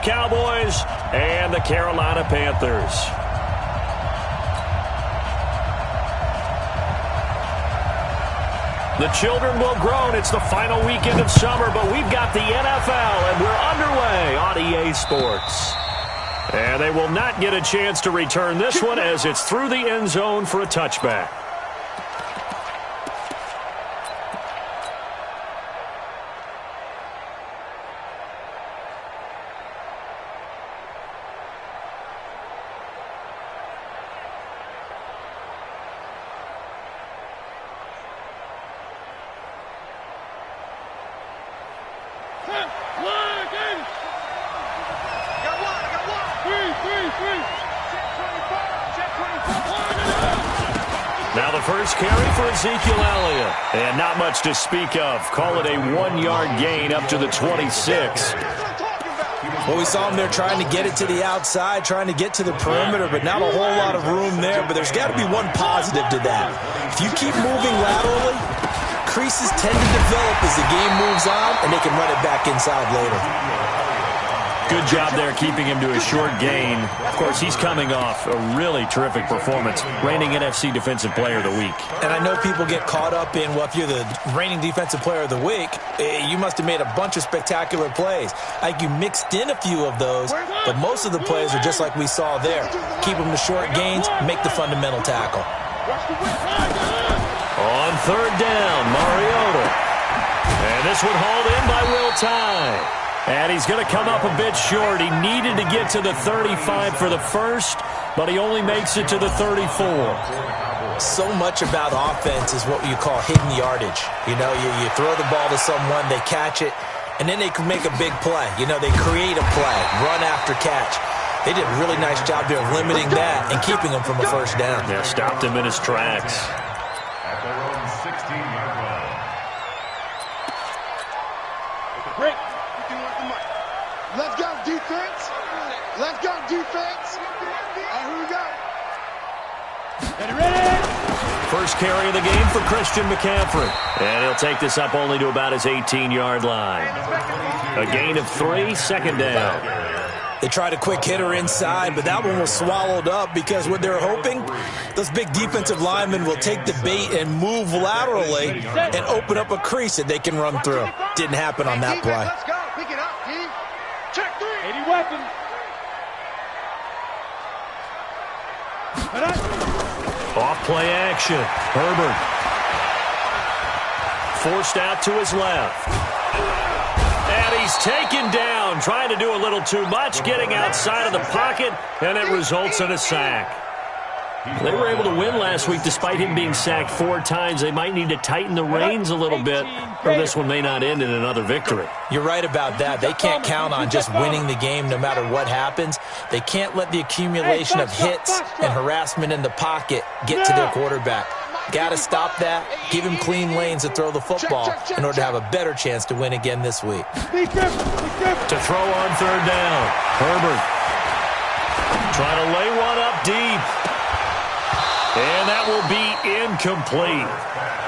Cowboys and the Carolina Panthers. The children will groan. It's the final weekend of summer, but we've got the NFL, and we're underway on EA Sports. And they will not get a chance to return this one as it's through the end zone for a touchback. Now the first carry for Ezekiel Elliott. And not much to speak of. Call it a 1-yard gain up to the 26. Well, we saw him there trying to get it to the outside, trying to get to the perimeter, but not a whole lot of room there. But there's got to be one positive to that. If you keep moving laterally, creases tend to develop as the game moves on, and they can run it back inside later. Good job there keeping him to a short gain. Of course, he's coming off a really terrific performance, reigning NFC Defensive Player of the Week. And I know people get caught up in, well, if you're the reigning Defensive Player of the Week, you must have made a bunch of spectacular plays. I think you mixed in a few of those, but most of the plays are just like we saw there. Keep them to short gains, make the fundamental tackle. On third down, Mariota. And this one hauled in by Will Tye. And he's going to come up a bit short. He needed to get to the 35 for the first, but he only makes it to the 34. So much about offense is what you call hidden yardage. You know, you throw the ball to someone, they catch it, and then they can make a big play. You know, they create a play, run after catch. They did a really nice job there of limiting that and keeping him from a first down. Yeah, stopped him in his tracks. At their own 16-yard line. Break. Let's go, defense. Let's go, defense. All right, here we go. Ready? First carry of the game for Christian McCaffrey. And he'll take this up only to about his 18-yard line. A gain of 3, second down. They tried a quick hitter inside, but that one was swallowed up because what they're hoping, those big defensive linemen will take the bait and move laterally and open up a crease that they can run through. Didn't happen on that play. Let's go. Pick it up, team. Check 3. 80 weapon. Off play action. Herbert. Forced out to his left. And he's taken down, trying to do a little too much, getting outside of the pocket, and it results in a sack. They were able to win last week despite him being sacked 4 times. They might need to tighten the reins a little bit, or this one may not end in another victory. You're right about that. They can't count on just winning the game no matter what happens. They can't let the accumulation of hits and harassment in the pocket get to their quarterback. Got to stop that, give him clean lanes to throw the football in order to have a better chance to win again this week. To throw on third down, Herbert trying to lay one up deep. And that will be incomplete.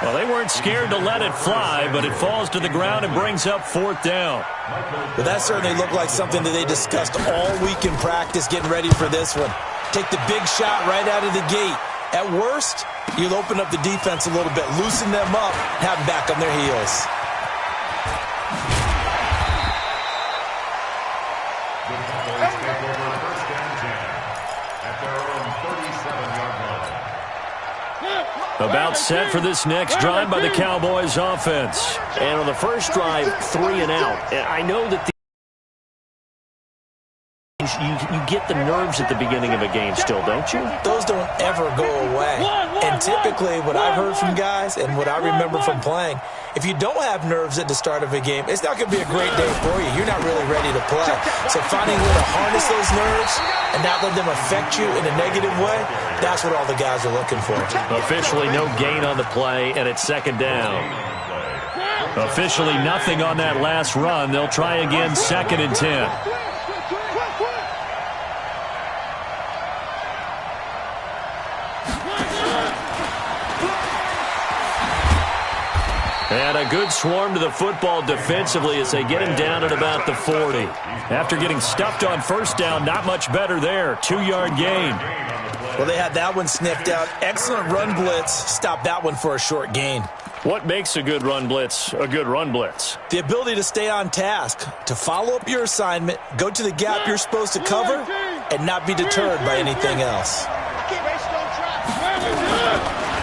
Well, they weren't scared to let it fly, but it falls to the ground and brings up 4th down. Well, that certainly looked like something that they discussed all week in practice getting ready for this one. Take the big shot right out of the gate. At worst, you'll open up the defense a little bit, loosen them up, have them back on their heels. About set for this next drive by the Cowboys offense. And on the first drive, 3 and out. And I know that you get the nerves at the beginning of a game still, don't you? Those don't ever go away. And typically what I've heard from guys and what I remember from playing, if you don't have nerves at the start of a game, it's not going to be a great day for you. You're not really ready to play. So finding a way to harness those nerves and not let them affect you in a negative way, that's what all the guys are looking for. Officially no gain on the play, and it's second down. Officially nothing on that last run. They'll try again, 2nd and 10. And a good swarm to the football defensively as they get him down at about the 40. After getting stuffed on first down, not much better there. 2-yard gain. Well, they had that one sniffed out. Excellent run blitz. Stopped that one for a short gain. What makes a good run blitz a good run blitz? The ability to stay on task, to follow up your assignment, go to the gap you're supposed to cover, and not be deterred by anything else.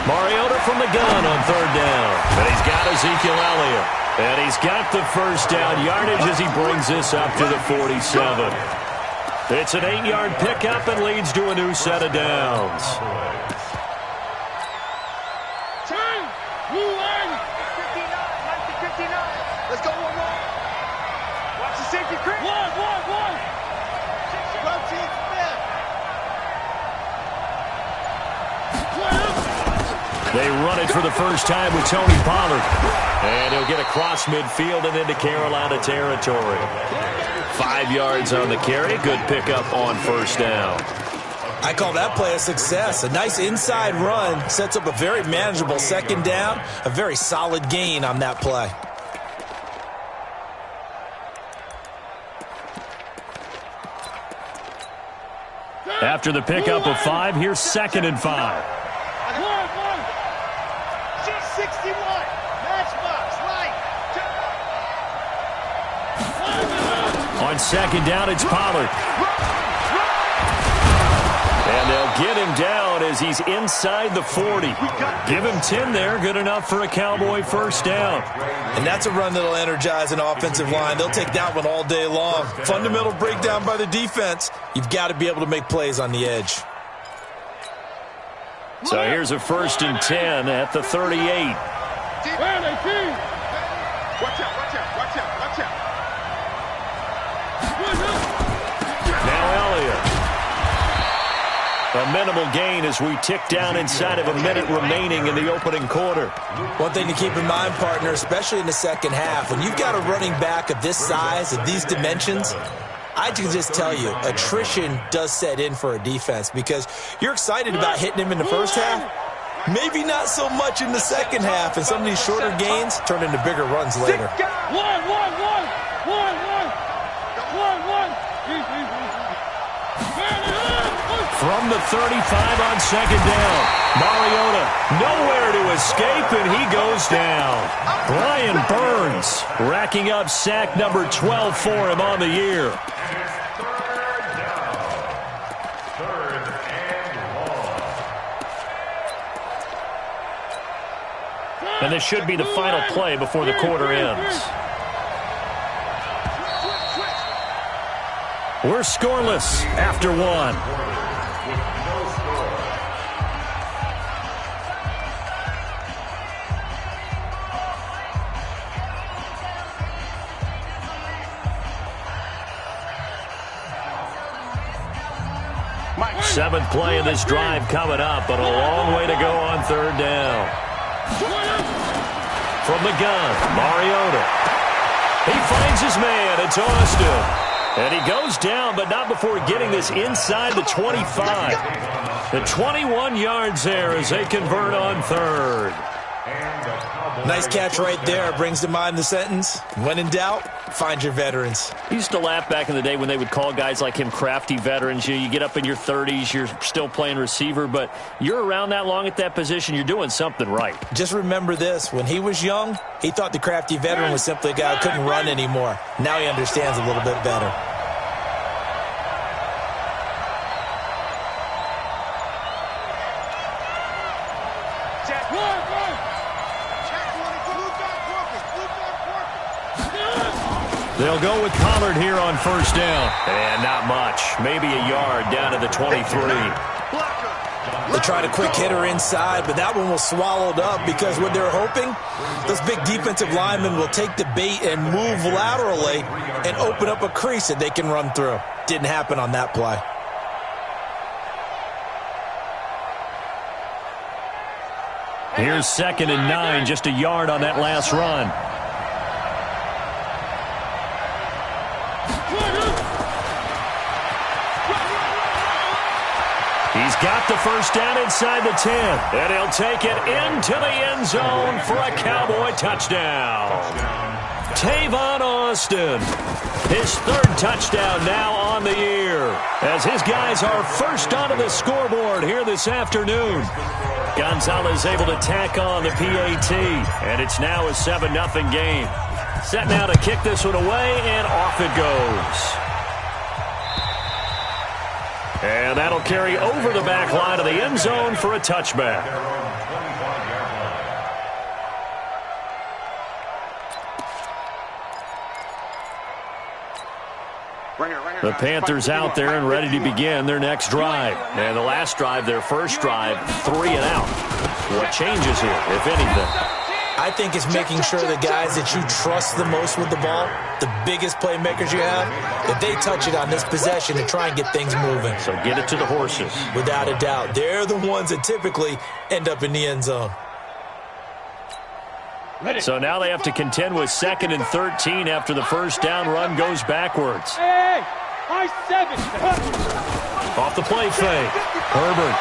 Mariota from the gun on third down. And he's got Ezekiel Elliott. And he's got the first down yardage as he brings this up to the 47. It's an 8-yard pickup and leads to a new set of downs. Let's go one more. Watch the safety creep. One. Rotate They run it for the first time with Tony Pollard. And he'll get across midfield and into Carolina territory. 5 yards on the carry. Good pickup on first down. I call that play a success. A nice inside run sets up a very manageable second down. A very solid gain on that play. After the pickup of 5, here's 2nd and 5. 61. Matchbox. Light. On 2nd down, it's Pollard. And they'll get him down as he's inside the 40. Give him 10 there. Good enough for a Cowboy first down. And that's a run that'll energize an offensive line. They'll take that one all day long. Fundamental breakdown by the defense. You've got to be able to make plays on the edge. So here's a 1st and 10 at the 38. Watch out. Now Elliott. A minimal gain as we tick down inside of a minute remaining in the opening quarter. One thing to keep in mind, partner, especially in the second half, when you've got a running back of this size, of these dimensions, I can just tell you, attrition does set in for a defense because you're excited about hitting him in the first half. Maybe not so much in the second half, and some of these shorter gains turn into bigger runs later. From the 35 on 2nd down. Mariota nowhere to escape, and he goes down. Brian Burns racking up sack number 12 for him on the year. And this should be the final play before the quarter ends. We're scoreless after 1. 7th play of this drive coming up, but a long way to go on 3rd down. From the gun, Mariota. He finds his man. It's Austin. And he goes down, but not before getting this inside the 25. The 21 yards there as they convert on 3rd. Nice catch right there. Brings to mind the sentence, when in doubt, find your veterans. I used to laugh back in the day when they would call guys like him crafty veterans. You get up in your 30s, you're still playing receiver, but you're around that long at that position, you're doing something right. Just remember this. When he was young, he thought the crafty veteran was simply a guy who couldn't run anymore. Now he understands a little bit better. They'll go with Pollard here on 1st down. And not much. Maybe a yard down to the 23. They tried a quick hitter inside, but that one was swallowed up because what they're hoping, those big defensive linemen will take the bait and move laterally and open up a crease that they can run through. Didn't happen on that play. Here's 2nd and 9, just a yard on that last run. He's got the first down inside the 10. And he'll take it into the end zone for a Cowboy touchdown. Tavon Austin, his third touchdown now on the year, as his guys are first onto the scoreboard here this afternoon. Gonzalez able to tack on the PAT, and it's now a 7-0 game. Set now to kick this one away, and off it goes. And that'll carry over the back line of the end zone for a touchback. The Panthers out there and ready to begin their next drive. And the last drive, their first drive, 3 and out. What changes here, if anything? I think it's making sure the guys that you trust the most with the ball, the biggest playmakers you have, that they touch it on this possession and try and get things moving. So get it to the horses. Without a doubt. They're the ones that typically end up in the end zone. So now they have to contend with 2nd and 13 after the first down run goes backwards. Hey, high 7. Off the play fake. Herbert.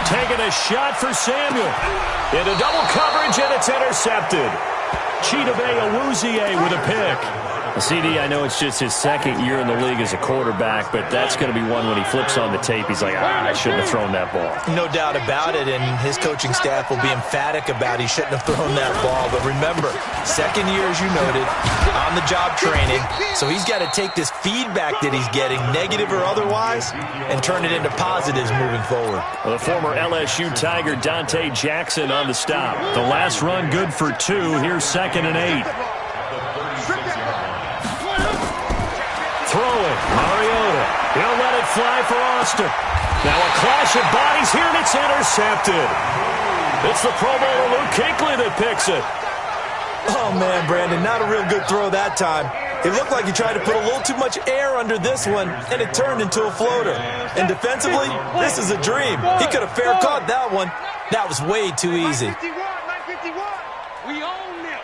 Taking a shot for Samuel. Into double coverage, and it's intercepted. Chidobe Awuzie with a pick. CD, I know it's just his second year in the league as a quarterback, but that's going to be one when he flips on the tape. He's like, I shouldn't have thrown that ball. No doubt about it, and his coaching staff will be emphatic about he shouldn't have thrown that ball. But remember, second year, as you noted, on-the-job training, so he's got to take this feedback that he's getting, negative or otherwise, and turn it into positives moving forward. The former LSU Tiger Dante Jackson on the stop. The last run good for 2. Here's 2nd and 8. Throwing, Mariota. He'll let it fly for Austin. Now a clash of bodies here, and it's intercepted. It's the Pro Bowler Luke Kuechly that picks it. Oh, man, Brandon, not a real good throw that time. It looked like he tried to put a little too much air under this one, and it turned into a floater. And defensively, this is a dream. He could have fair caught that one. That was way too easy. We own them.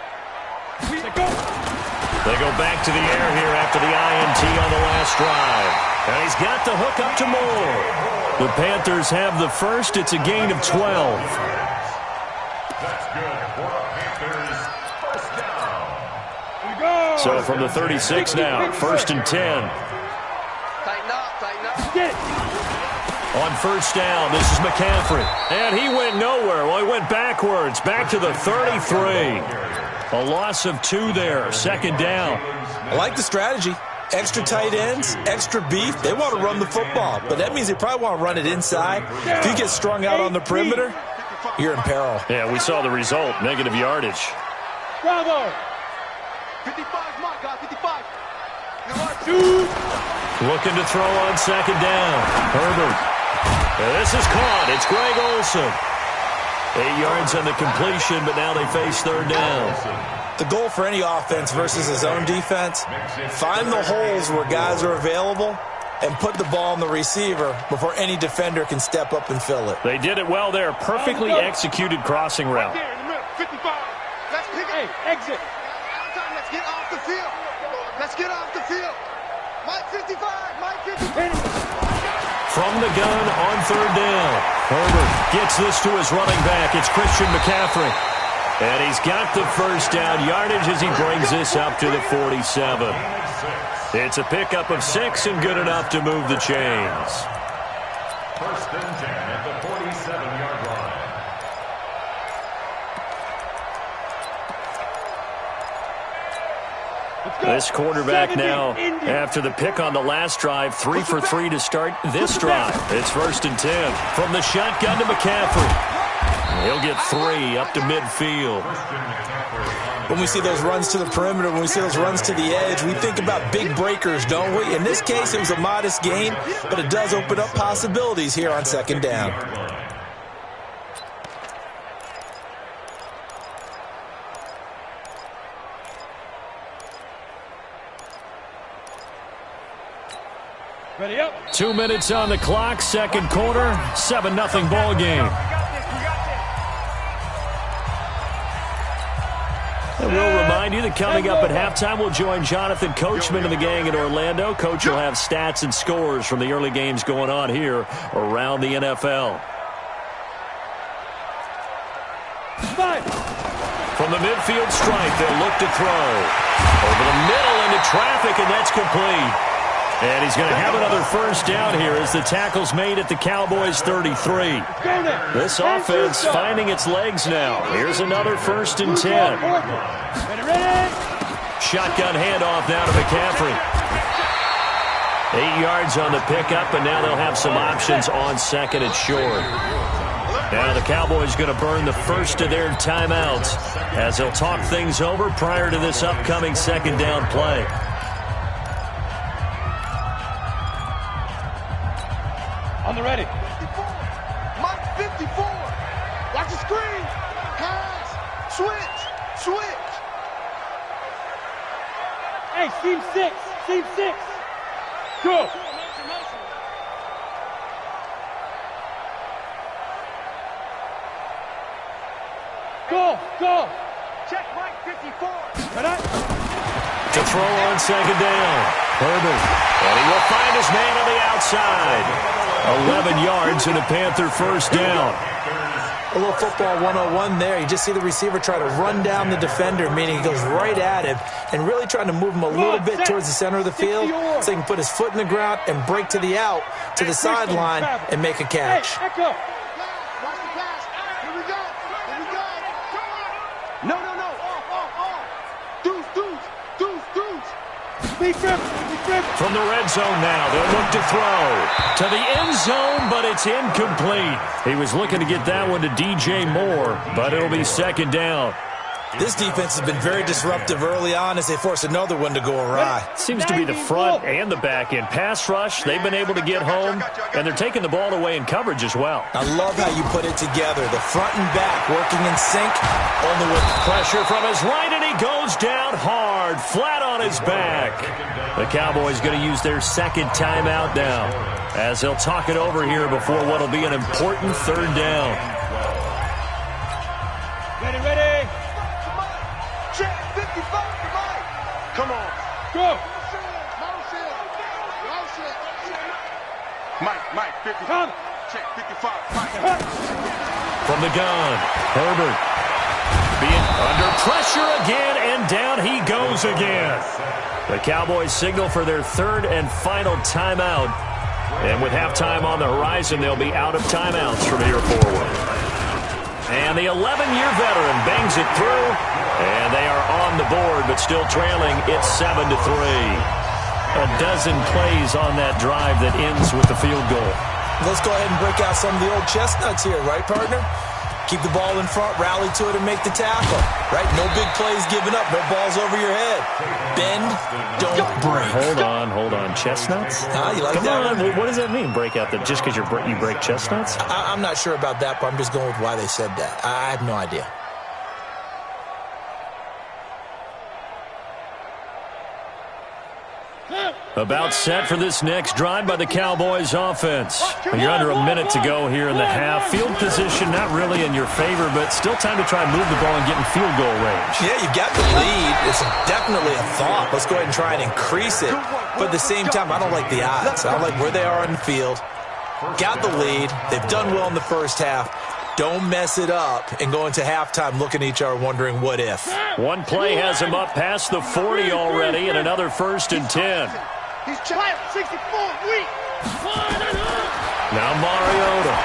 They go back to the air here after the INT on the last drive. And he's got the hook up to Moore. The Panthers have the first. It's a gain of 12. That's good for the Panthers. First down. So from the 36 now, 1st and 10. Tighten up. On first down, this is McCaffrey. And he went nowhere. Well, he went backwards, back to the 33. A loss of 2 there, 2nd down. I like the strategy. Extra tight ends, extra beef. They want to run the football, but that means they probably want to run it inside. If you get strung out on the perimeter, you're in peril. Yeah, we saw the result, negative yardage. Bravo. 55, my God, 55. Looking to throw on 2nd down. Herbert. And this is caught. It's Greg Olsen. 8 yards on the completion, but now they face 3rd down. The goal for any offense versus his own defense, find the holes where guys are available and put the ball on the receiver before any defender can step up and fill it. They did it well there. Perfectly executed crossing route. There in the middle, 55. Let's pick it. Hey, exit. Let's get off the field. Let's get off the field. Mike 55, Mike 55. From the gun on 3rd down. Herbert gets this to his running back. It's Christian McCaffrey. And he's got the first down yardage as he brings this up to the 47. It's a pickup of 6 and good enough to move the chains. 1st and 10 at the 47-yard line. This quarterback now, after the pick on the last drive, 3 for 3 to start this drive. It's 1st and 10. From the shotgun to McCaffrey. He'll get 3 up to midfield. When we see those runs to the perimeter, when we see those runs to the edge, we think about big breakers, don't we? In this case, it was a modest gain, but it does open up possibilities here on 2nd down. Ready up. 2 minutes on the clock, 2nd quarter, 7-0 ball game. And we'll remind remind you that coming up at halftime, we'll join Jonathan Coachman and the gang in Orlando. Coach will have stats and scores from the early games going on here around the NFL. From the midfield stripe, they'll look to throw. Over the middle into traffic, and that's complete. And he's going to have another first down here as the tackle's made at the Cowboys' 33. This offense finding its legs now. Here's another 1st and 10. Shotgun handoff now to McCaffrey. 8 yards on the pickup, and now they'll have some options on 2nd and short. Now the Cowboys going to burn the first of their timeouts as they'll talk things over prior to this upcoming 2nd down play. On the ready. 54. Mike 54. Watch the screen. Pass. Switch. Hey, seam 6. Seam 6. Go. Go. Check Mike 54. To throw on 2nd down. Herbert. And he will find his man on the outside. 11 yards and a Panther first down. A little football 101 there. You just see the receiver try to run down the defender, meaning he goes right at him and really trying to move him a little bit towards the center of the field so he can put his foot in the ground and break to the out, to the sideline, and make a catch. Watch the pass. Here we go. No. From the red zone now, they'll look to throw to the end zone, but it's incomplete. He was looking to get that one to DJ Moore, but it'll be 2nd down. This defense has been very disruptive early on as they force another one to go awry. Seems to be the front and the back end. Pass rush, they've been able to get home, and they're taking the ball away in coverage as well. I love how you put it together. The front and back working in sync, only with pressure from his right, and he goes down hard, flat on his back. The Cowboys going to use their 2nd timeout now as they'll talk it over here before what will be an important 3rd down. Ready. Check 55 for Mike. Come on. Go. Mike 55. Come. Check 55. Mike. From the gun, Herbert being under pressure again, and down he goes again. The Cowboys signal for their 3rd and final timeout. And with halftime on the horizon, they'll be out of timeouts from here forward. And the 11-year veteran bangs it through, and they are on the board, but still trailing. It's 7-3. A dozen plays on that drive that ends with the field goal. Let's go ahead and break out some of the old chestnuts here, right, partner? Keep the ball in front, rally to it, and make the tackle. Right? No big plays given up, no balls over your head. Bend, don't break. Hold on. Chestnuts? You like Come that on, one? what does that mean, break out? Just because you break chestnuts? I'm not sure about that, but I'm just going with why they said that. I have no idea. About set for this next drive by the Cowboys offense. You're under a minute to go here in the half. Field position not really in your favor, but still time to try and move the ball and get in field goal range. Yeah, you've got the lead. It's definitely a thought. Let's go ahead and try and increase it. But at the same time, I don't like the odds. I don't like where they are on the field. Got the lead. They've done well in the first half. Don't mess it up and go into halftime looking at each other wondering what if. One play has him up past the 40 already, and another 1st and 10. He's trying 64 weak. Now Mariota.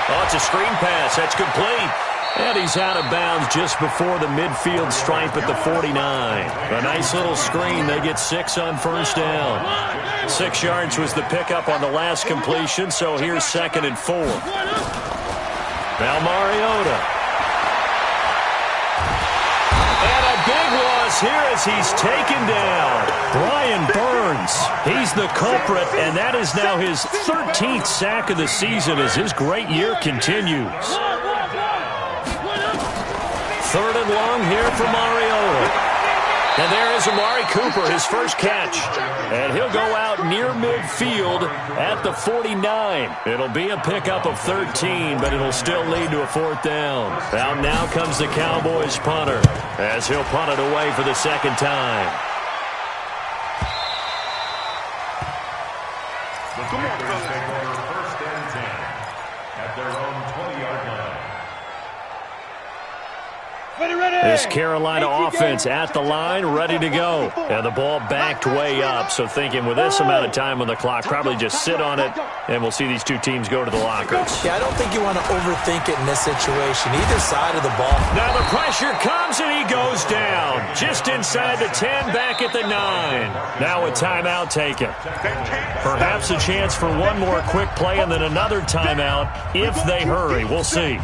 Oh, it's a screen pass. That's complete. And he's out of bounds just before the midfield stripe at the 49. A nice little screen. They get 6 on 1st down. 6 yards was the pickup on the last completion, so here's 2nd and 4. Now Mariota. And a big loss here as he's taken down. Brian Burns, he's the culprit, and that is now his 13th sack of the season as his great year continues. 3rd and long here for Mariota. And there is Amari Cooper, his first catch. And he'll go out near midfield. midfield at the 49. It'll be a pickup of 13, but it'll still lead to a 4th down. Out now comes the Cowboys punter as he'll punt it away for the second time. First and 10 at their own 20-yard line. This Carolina offense at the line, ready to go. And the ball backed way up, so thinking with this amount of time on the clock, probably just sit on it, and we'll see these two teams go to the lockers. Yeah, I don't think you want to overthink it in this situation, either side of the ball. Now the pressure comes, and he goes down. Just inside the 10, back at the 9. Now a timeout taken. Perhaps a chance for one more quick play and then another timeout if they hurry. We'll see.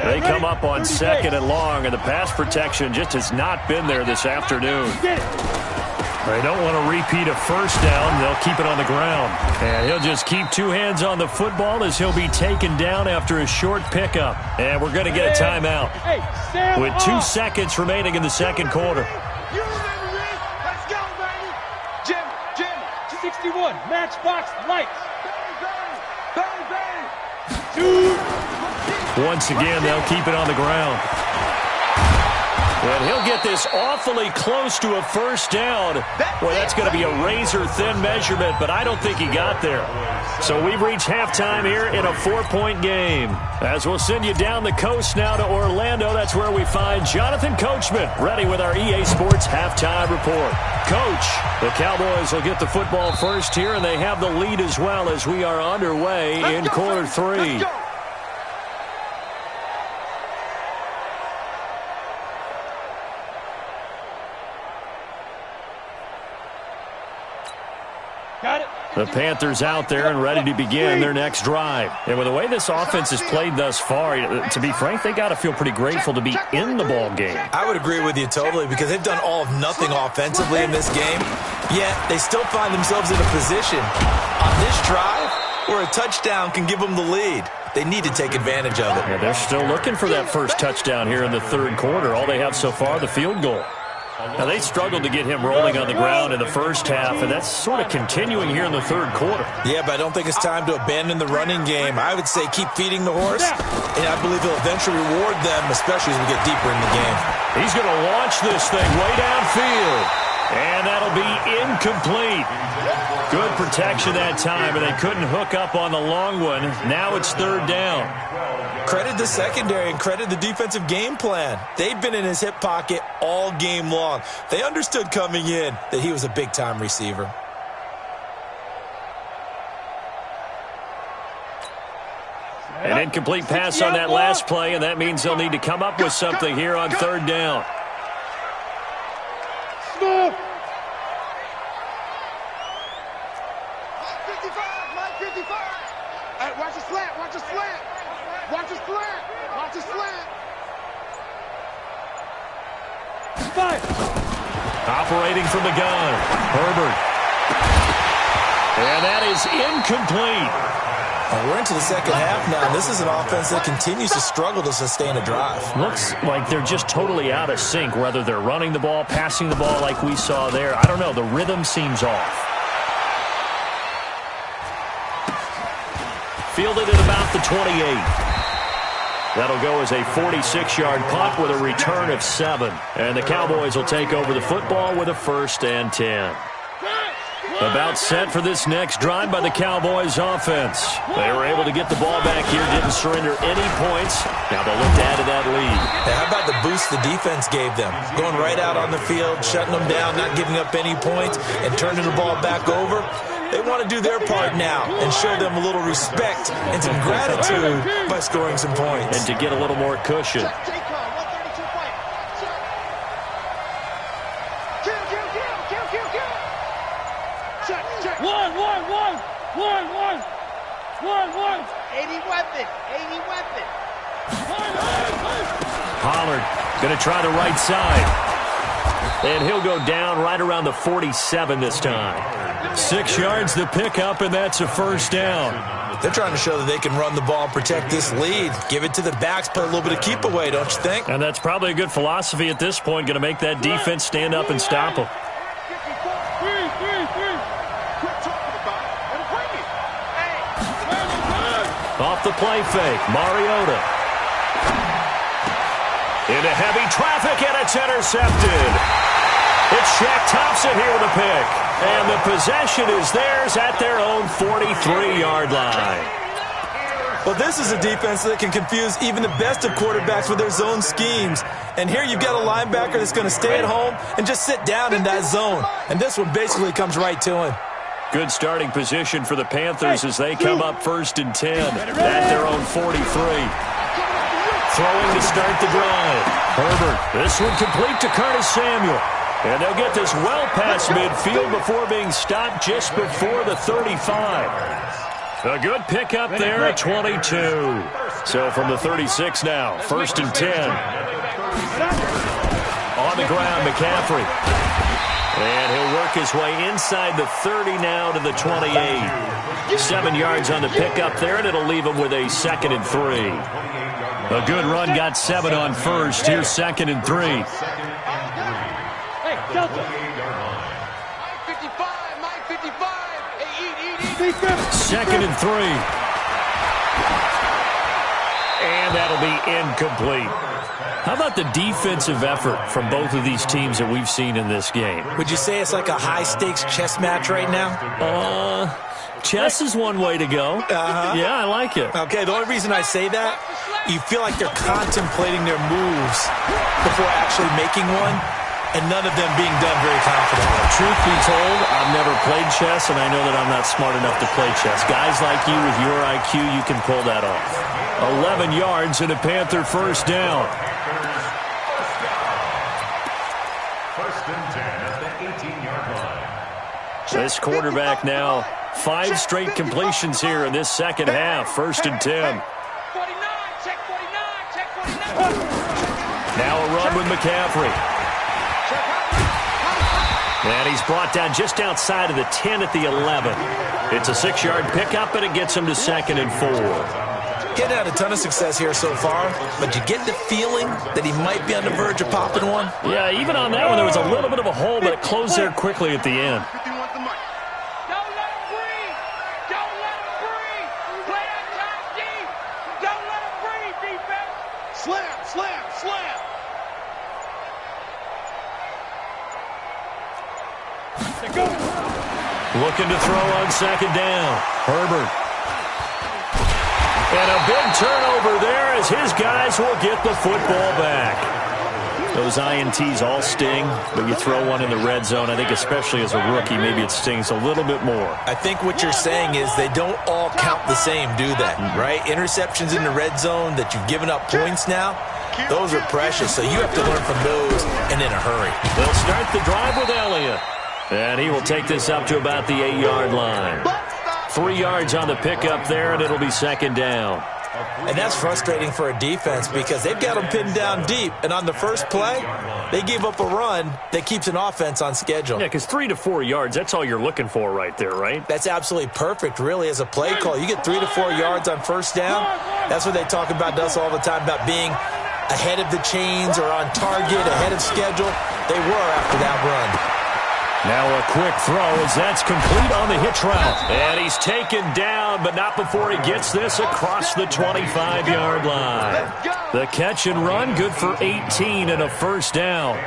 They come up on 2nd and long, and the pass protection just has not been there this afternoon. They don't want to repeat a first down. They'll keep it on the ground. And he'll just keep two hands on the football as he'll be taken down after a short pickup. And we're going to get a timeout with 2 seconds remaining in the second quarter. You remember me? Let's go, baby. Jim. 61, matchbox lights. Bang. Once again, they'll keep it on the ground. And he'll get this awfully close to a first down. Boy, that's going to be a razor-thin measurement, but I don't think he got there. So we've reached halftime here in a 4-point game. As we'll send you down the coast now to Orlando, that's where we find Jonathan Coachman, ready with our EA Sports halftime report. Coach, the Cowboys will get the football first here, and they have the lead as well as we are underway in quarter 3. The Panthers out there and ready to begin their next drive. And with the way this offense has played thus far, to be frank, they got to feel pretty grateful to be in the ball game. I would agree with you totally because they've done all of nothing offensively in this game, yet they still find themselves in a position on this drive where a touchdown can give them the lead. They need to take advantage of it. Yeah, they're still looking for that first touchdown here in the third quarter. All they have so far, the field goal. Now, they struggled to get him rolling on the ground in the first half, and that's sort of continuing here in the third quarter. Yeah, but I don't think it's time to abandon the running game. I would say keep feeding the horse, and I believe he'll eventually reward them, especially as we get deeper in the game. He's going to launch this thing way downfield, and that'll be incomplete. Good protection that time, and they couldn't hook up on the long one. Now it's third down. Credit the secondary and credit the defensive game plan. They've been in his hip pocket all game long. They understood coming in that he was a big-time receiver. An incomplete pass on that last play, and that means they'll need to come up with something here on third down. Smooth. Mike 55. Hey, watch the slant. Watch the slant. Watch the slant. Watch the slant. Five. Operating from the gun, Herbert. And that is incomplete. And we're into the second half now, and this is an offense that continues to struggle to sustain a drive. Looks like they're just totally out of sync, whether they're running the ball, passing the ball like we saw there. I don't know. The rhythm seems off. Fielded at about the 28. That'll go as a 46-yard punt with a return of 7. And the Cowboys will take over the football with a 1st and 10. About set for this next drive by the Cowboys offense. They were able to get the ball back here, didn't surrender any points. Now they'll look to add to that lead. Now, how about the boost the defense gave them? Going right out on the field, shutting them down, not giving up any points, and turning the ball back over. They want to do their part now and show them a little respect and some gratitude by scoring some points. And to get a little more cushion. One. 80 weapon. Pollard going to try the right side. And he'll go down right around the 47 this time. 6 yards the pickup, and that's a 1st down. They're trying to show that they can run the ball and protect this lead. Give it to the backs, play a little bit of keep away, don't you think? And that's probably a good philosophy at this point, going to make that defense stand up and stop them. Quit talking about it. Off the play fake, Mariota. Into heavy traffic, and it's intercepted. It's Shaq Thompson here with a pick. And the possession is theirs at their own 43-yard line. Well, this is a defense that can confuse even the best of quarterbacks with their zone schemes. And here you've got a linebacker that's going to stay at home and just sit down in that zone. And this one basically comes right to him. Good starting position for the Panthers as they come up 1st and 10 at their own 43. Throwing to start the drive. Herbert, this one complete to Curtis Samuel. And they'll get this well past midfield before being stopped just before the 35. A good pickup there at 22. So from the 36 now, 1st and 10. On the ground, McCaffrey. And he'll work his way inside the 30 now to the 28. 7 yards on the pickup there, and it'll leave him with a 2nd and 3. A good run got 7 on first. Here's 2nd and 3. Hey, Delta. 2nd and 3. And that'll be incomplete. How about the defensive effort from both of these teams that we've seen in this game? Would you say it's like a high-stakes chess match right now? Chess is one way to go. Yeah, I like it. Okay, the only reason I say that, you feel like they're contemplating their moves before actually making one, and none of them being done very confidently. Truth be told, I've never played chess, and I know that I'm not smart enough to play chess. Guys like you with your IQ, you can pull that off. 11 yards and a Panther 1st down. 1st and 10 at the 18-yard line. This quarterback now, 5 straight completions here in this second half. 1st and 10. 49, check 49, check 49. Now a run with McCaffrey. And he's brought down just outside of the 10 at the 11. It's a 6-yard pickup, and it gets him to 2nd and 4. Getting had a ton of success here so far, but you get the feeling that he might be on the verge of popping one. Yeah, even on that one, there was a little bit of a hole, but it closed there quickly at the end. Don't let him breathe. Don't let him breathe. Play that time deep. Don't let him breathe, defense. Slam, slam, slam. Looking to throw on 2nd down. Herbert. And a big turnover there as his guys will get the football back. Those INTs all sting, but you throw one in the red zone, I think especially as a rookie, maybe it stings a little bit more. I think what you're saying is they don't all count the same, do they? Right? Interceptions in the red zone that you've given up points now, those are precious, so you have to learn from those and in a hurry. They'll start the drive with Elliott. And he will take this up to about the 8-yard line. 3 yards on the pickup there, and it'll be 2nd down. And that's frustrating for a defense because they've got them pinned down deep. And on the first play, they gave up a run that keeps an offense on schedule. Yeah, because 3 to 4 yards, that's all you're looking for right there, right? That's absolutely perfect, really, as a play call. You get 3 to 4 yards on 1st down. That's what they talk about to us all the time, about being ahead of the chains or on target, ahead of schedule. They were after that run. Now a quick throw as that's complete on the hitch route. And he's taken down, but not before he gets this across the 25-yard line. The catch and run, good for 18 and a 1st down.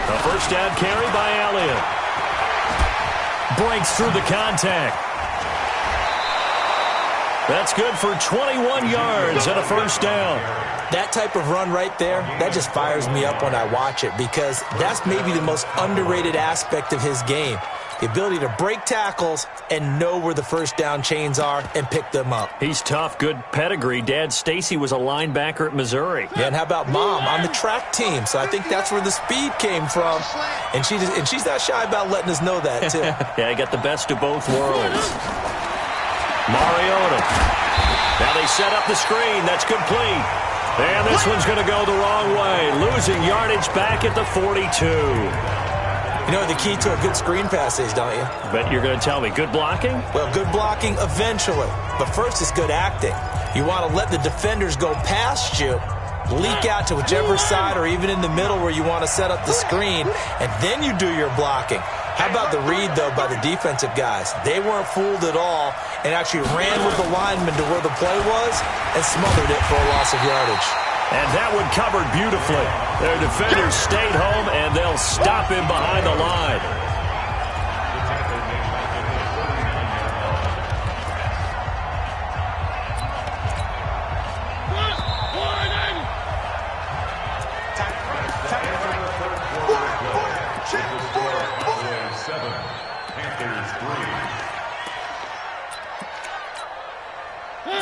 A 1st down carry by Elliott. Breaks through the contact. That's good for 21 yards and a 1st down. That type of run right there, that just fires me up when I watch it because that's maybe the most underrated aspect of his game. The ability to break tackles and know where the 1st down chains are and pick them up. He's tough, good pedigree. Dad Stacy was a linebacker at Missouri. Yeah, and how about Mom on the track team? So I think that's where the speed came from. And she's not shy about letting us know that, too. Yeah, he got the best of both worlds. Mariota. Now they set up the screen. That's complete. And this one's going to go the wrong way. Losing yardage back at the 42. You know what the key to a good screen pass is, don't you? Bet you're going to tell me. Good blocking? Well, good blocking eventually. But first it's good acting. You want to let the defenders go past you, leak out to whichever side or even in the middle where you want to set up the screen, and then you do your blocking. How about the read, though, by the defensive guys? They weren't fooled at all and actually ran with the lineman to where the play was and smothered it for a loss of yardage. And that one covered beautifully. Their defenders stayed home, and they'll stop him behind the line.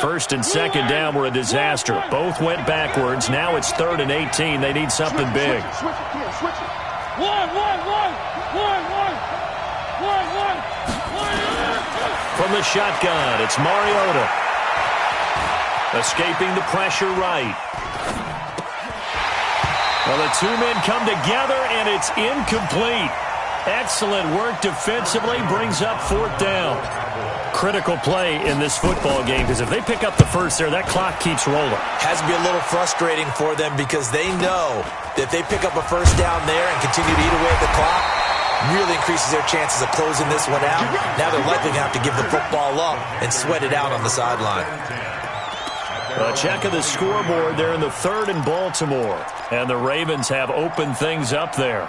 First and second down were a disaster. Both went backwards. Now it's 3rd and 18. They need something big. From the shotgun, it's Mariota. Escaping the pressure right. Well, the two men come together, and it's incomplete. Excellent work defensively, brings up 4th down. Critical play in this football game, because if they pick up the first there, that clock keeps rolling. Has to be a little frustrating for them because they know that if they pick up a first down there and continue to eat away at the clock, really increases their chances of closing this one out. Now they're likely going to have to give the football up and sweat it out on the sideline. A check of the scoreboard there in the 3rd and Baltimore. And the Ravens have opened things up there.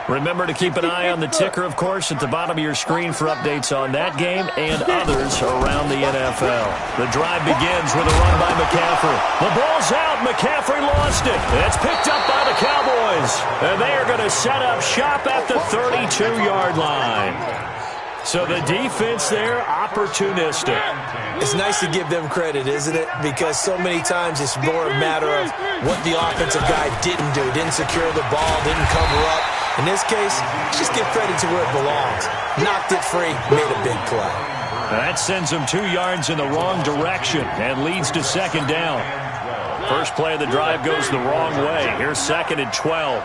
Remember to keep an eye on the ticker, of course, at the bottom of your screen for updates on that game and others around the NFL. The drive begins with a run by McCaffrey. The ball's out. McCaffrey lost it. It's picked up by the Cowboys. And they are going to set up shop at the 32-yard line. So the defense there, opportunistic. It's nice to give them credit, isn't it? Because so many times it's more a matter of what the offensive guy didn't do. Didn't secure the ball, didn't cover up. In this case, just give credit to where it belongs. Knocked it free, made a big play. That sends them 2 yards in the wrong direction and leads to 2nd down. First play of the drive goes the wrong way. Here's 2nd and 12.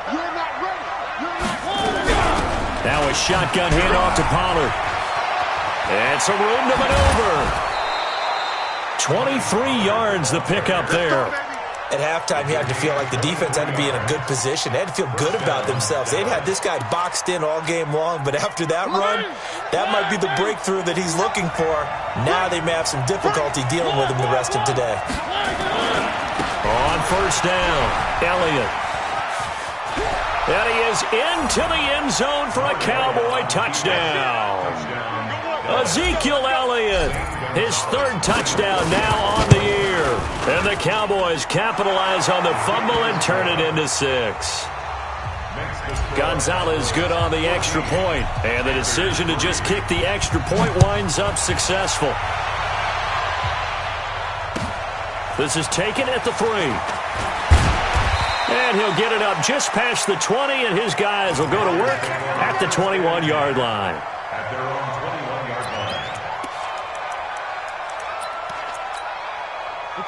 Now a shotgun handoff to Pollard. And some room to maneuver. 23 yards the pickup there. At halftime, you had to feel like the defense had to be in a good position. They had to feel good about themselves. They'd had this guy boxed in all game long, but after that run, that might be the breakthrough that he's looking for. Now they may have some difficulty dealing with him the rest of today. On first down, Elliott. And he is into the end zone for a Cowboy touchdown. Ezekiel Elliott, his 3rd touchdown now on the year. And the Cowboys capitalize on the fumble and turn it into 6. Gonzalez good on the extra point. And the decision to just kick the extra point winds up successful. This is taken at the 3. And he'll get it up just past the 20, and his guys will go to work at the 21-yard line. At their own 21-yard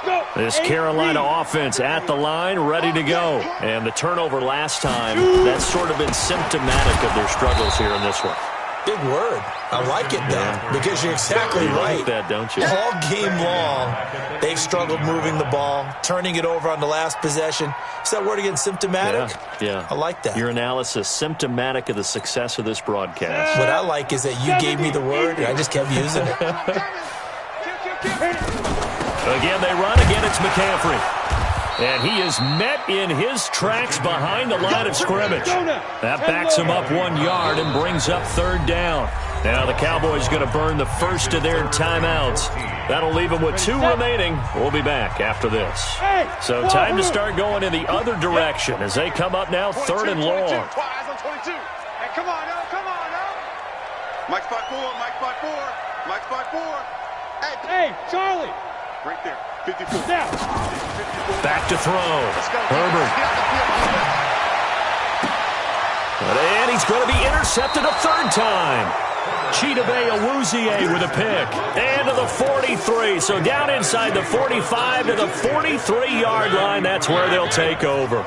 line. This Carolina offense at the line, ready to go. And the turnover last time, that's sort of been symptomatic of their struggles here in this one. Big word. I like it, though, because you're exactly right. You like that, don't you? All game long, they've struggled moving the ball, turning it over on the last possession. Is that word again, symptomatic? Yeah. I like that. Your analysis, symptomatic of the success of this broadcast. What I like is that you gave me the word, and I just kept using it. Again, they run. Again, it's McCaffrey. And he is met in his tracks behind the line of scrimmage. That backs him up 1 yard and brings up 3rd down. Now the Cowboys going to burn the first of their timeouts. That'll leave them with 2 remaining. We'll be back after this. So time to start going in the other direction as they come up now 3rd and long. Hey, come on now, come on now. Mike spot 4, Mike spot 4, Mike spot 4. Hey, Charlie. Right there, 54. Now. Back to throw. Herbert. And he's going to be intercepted a 3rd time. Chidobe Awuzie with a pick. And to the 43. So down inside the 45 to the 43-yard line. That's where they'll take over.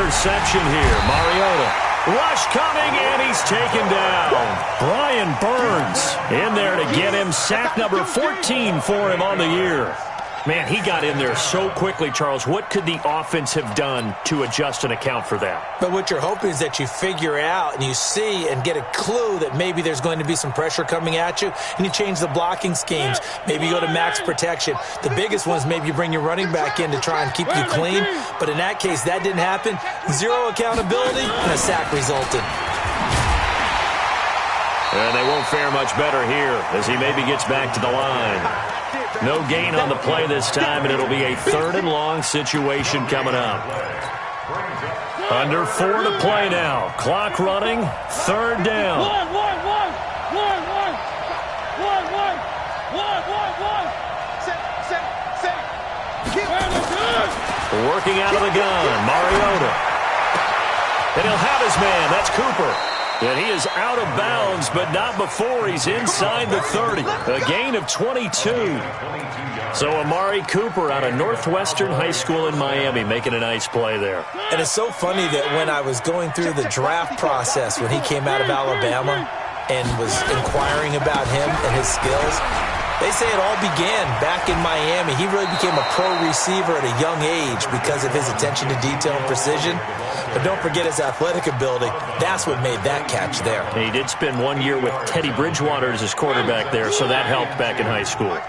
interception here. Mariota. Rush coming, and he's taken down. Brian Burns in there to get him. Sack number 14 for him on the year. Man, he got in there so quickly, Charles. What could the offense have done to adjust and account for that? But what you're hoping is that you figure out and you see and get a clue that maybe there's going to be some pressure coming at you, and you change the blocking schemes. Maybe you go to max protection. The biggest one is maybe you bring your running back in to try and keep you clean. But in that case, that didn't happen. Zero accountability, and a sack resulted. And they won't fare much better here as he maybe gets back to the line. No gain on the play this time, and it'll be a 3rd and long situation coming up. Under 4 to play now. Clock running. 3rd down. Working out of the gun. Mariota. And he'll have his man. That's Cooper. And he is out of bounds, but not before he's inside the 30. A gain of 22. So Amari Cooper out of Northwestern High School in Miami making a nice play there. And it's so funny that when I was going through the draft process when he came out of Alabama and was inquiring about him and his skills, they say it all began back in Miami. He really became a pro receiver at a young age because of his attention to detail and precision. But don't forget his athletic ability. That's what made that catch there. And he did spend 1 year with Teddy Bridgewater as his quarterback there, so that helped back in high school. And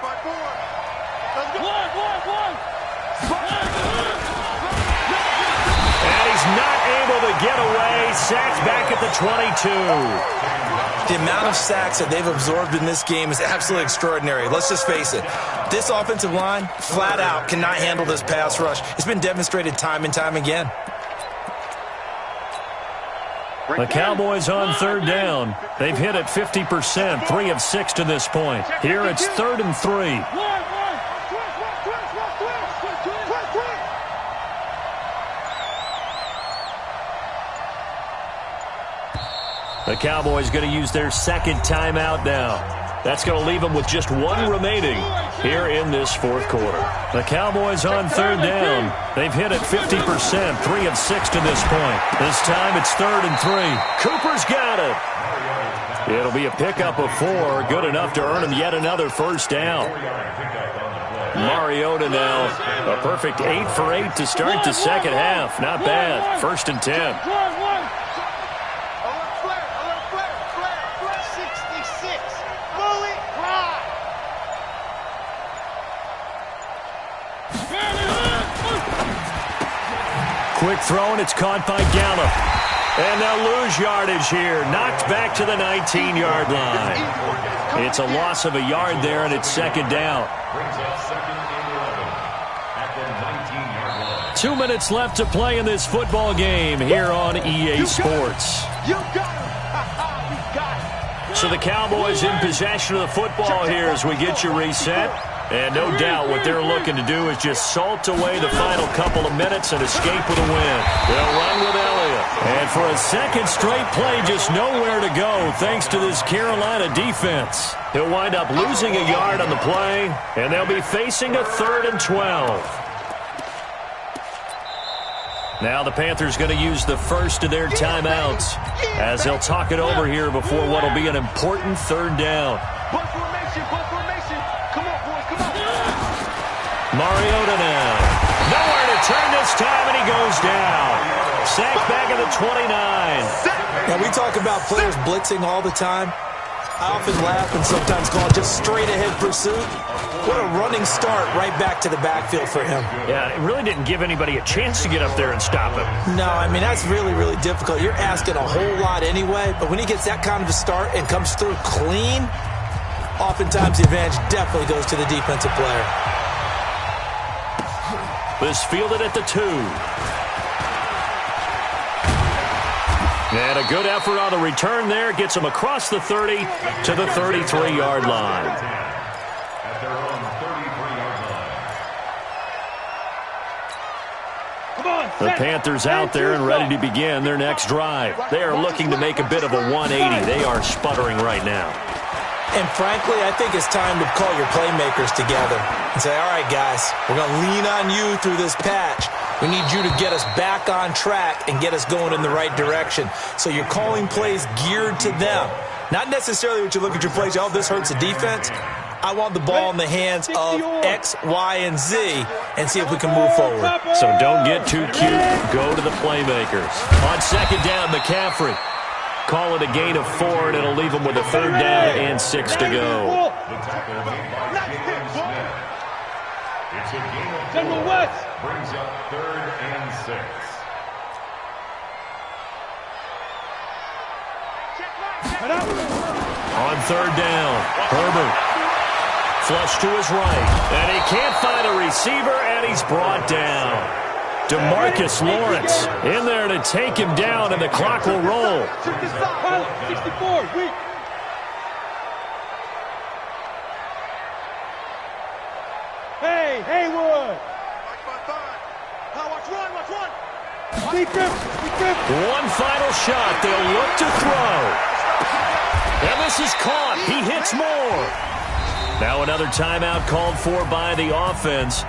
he's not able to get away. Sacked back at the 22. The amount of sacks that they've absorbed in this game is absolutely extraordinary. Let's just face it. This offensive line, flat out, cannot handle this pass rush. It's been demonstrated time and time again. The Cowboys on 3rd down. They've hit it 50%, 3 of 6 to this point. Here it's 3rd and 3. The Cowboys going to use their 2nd timeout now. That's going to leave them with just 1 remaining here in this 4th quarter. The Cowboys on 3rd down. They've hit it 50%, 3 of 6 to this point. This time it's 3rd and 3. Cooper's got it. It'll be a pickup of 4, good enough to earn him yet another 1st down. Mariota now, a perfect 8 for 8 to start the 2nd half. Not bad. 1st and 10. Quick throw, and it's caught by Gallup. And they'll lose yardage here. Knocked back to the 19-yard line. It's a loss of a yard there, and it's 2nd down. 2 minutes left to play in this football game here on EA Sports. So the Cowboys in possession of the football here as we get you reset. And no doubt what they're looking to do is just salt away the final couple of minutes and escape with a win. They'll run with Elliott. And for a 2nd straight play, just nowhere to go thanks to this Carolina defense. He'll wind up losing a yard on the play, and they'll be facing a 3rd and 12. Now the Panthers going to use the first of their timeouts as they'll talk it over here before what will be an important 3rd down. Mariota now. Nowhere to turn this time, and he goes down. Sacked back at the 29. Now, we talk about players blitzing all the time. I often laugh and sometimes call it just straight-ahead pursuit. What a running start right back to the backfield for him. Yeah, it really didn't give anybody a chance to get up there and stop him. No, I mean, that's really, really difficult. You're asking a whole lot anyway, but when he gets that kind of a start and comes through clean, oftentimes the advantage definitely goes to the defensive player. This fielded at the 2. And a good effort on the return there. Gets him across the 30 to the 33-yard line. At their own 33-yard line. The Panthers out there and ready to begin their next drive. They are looking to make a bit of a 180. They are sputtering right now. And frankly, I think it's time to call your playmakers together and say, all right, guys, we're going to lean on you through this patch. We need you to get us back on track and get us going in the right direction. So you're calling plays geared to them. Not necessarily what you look at your plays, oh, this hurts the defense. I want the ball in the hands of X, Y, and Z and see if we can move forward. So don't get too cute. Go to the playmakers. On second down, McCaffrey. Call it a gain of 4, and it'll leave them with a third down and 6 to go. It's a gain of 4. Brings up 3rd and 6. On third down, Herbert. Flush to his right. And he can't find a receiver, and he's brought down. DeMarcus Lawrence in there to take him down, and the clock will roll. 64, weak. Hey, Haywood. Watch one. One final shot. They'll look to throw. And this is caught. He hits more. Now another timeout called for by the offense.